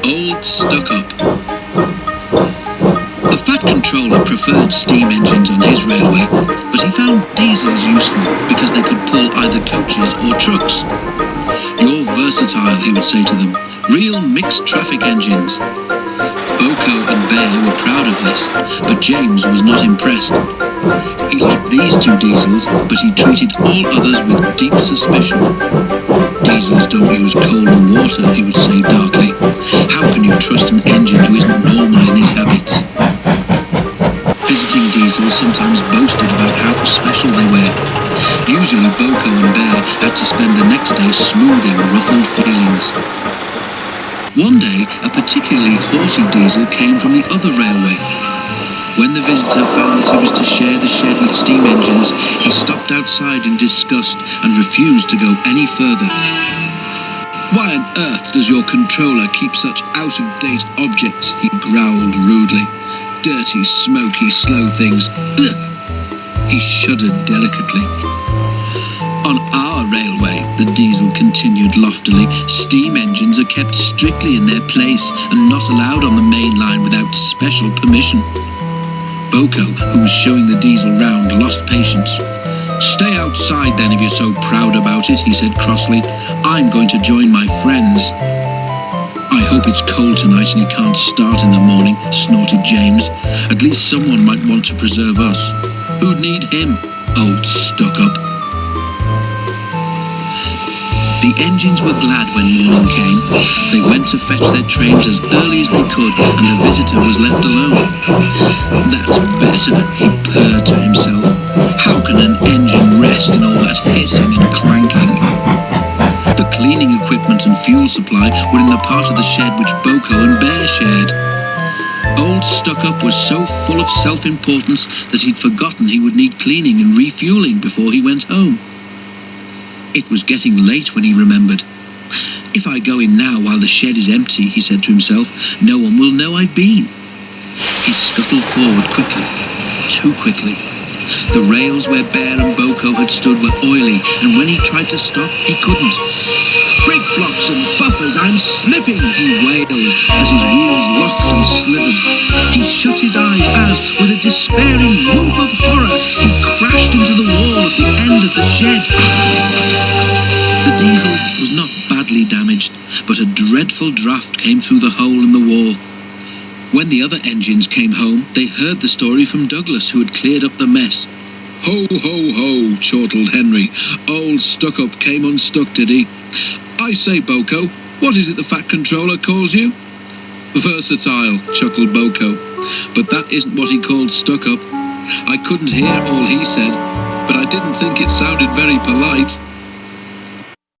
Old Stuck Up. The Fat Controller preferred steam engines on his railway, but he found diesels useful because they could pull either coaches or trucks. "You're versatile," he would say to them. "Real mixed traffic engines." Boko and Bear were proud of this, but James was not impressed. He liked these two diesels, but he treated all others with deep suspicion. "Diesels don't use coal and water," he would say darkly. "How can you trust an engine who isn't normal in his habits?" Visiting diesels sometimes boasted about how special they were. Usually Boko and Bear had to spend the next day smoothing ruffled feelings. One day, a particularly haughty diesel came from the other railway. When the visitor found that he was to share the shed with steam engines, he stopped outside in disgust and refused to go any further. "Why on earth does your controller keep such out-of-date objects?" he growled rudely. "Dirty, smoky, slow things. Ugh!" He shuddered delicately. "On our railway," the diesel continued loftily, "steam engines are kept strictly in their place and not allowed on the main line without special permission." Boko, who was showing the diesel round, lost patience. "Stay outside then if you're so proud about it," he said crossly. "I'm going to join my friends." "I hope it's cold tonight and he can't start in the morning," snorted James. "At least someone might want to preserve us. Who'd need him? Old Stuck Up." The engines were glad when morning came. They went to fetch their trains as early as they could, and the visitor was left alone. "That's better," he purred to himself. "How can an engine rest in all that hissing and clanking?" The cleaning equipment and fuel supply were in the part of the shed which Boko and Bear shared. Old Stuck Up was so full of self-importance that he'd forgotten he would need cleaning and refueling before he went home. It was getting late when he remembered. "If I go in now while the shed is empty," he said to himself, "no one will know I've been." He scuttled forward quickly, too quickly. The rails where Bear and Boko had stood were oily, and when he tried to stop, he couldn't. "Brake blocks and buffers, I'm slipping," he wailed as his wheels locked and slithered. He shut his eyes as, with a despairing whoop of horror, he crashed into the wall at the end of the shed. The diesel was not badly damaged, but a dreadful draught came through the hole in the wall. When the other engines came home, they heard the story from Douglas, who had cleared up the mess. "Ho, ho, ho," chortled Henry. "Old Stuck Up came unstuck, did he? I say, Boko, what is it the Fat Controller calls you?" "Versatile," chuckled Boko. "But that isn't what he called Stuck Up. I couldn't hear all he said, but I didn't think it sounded very polite."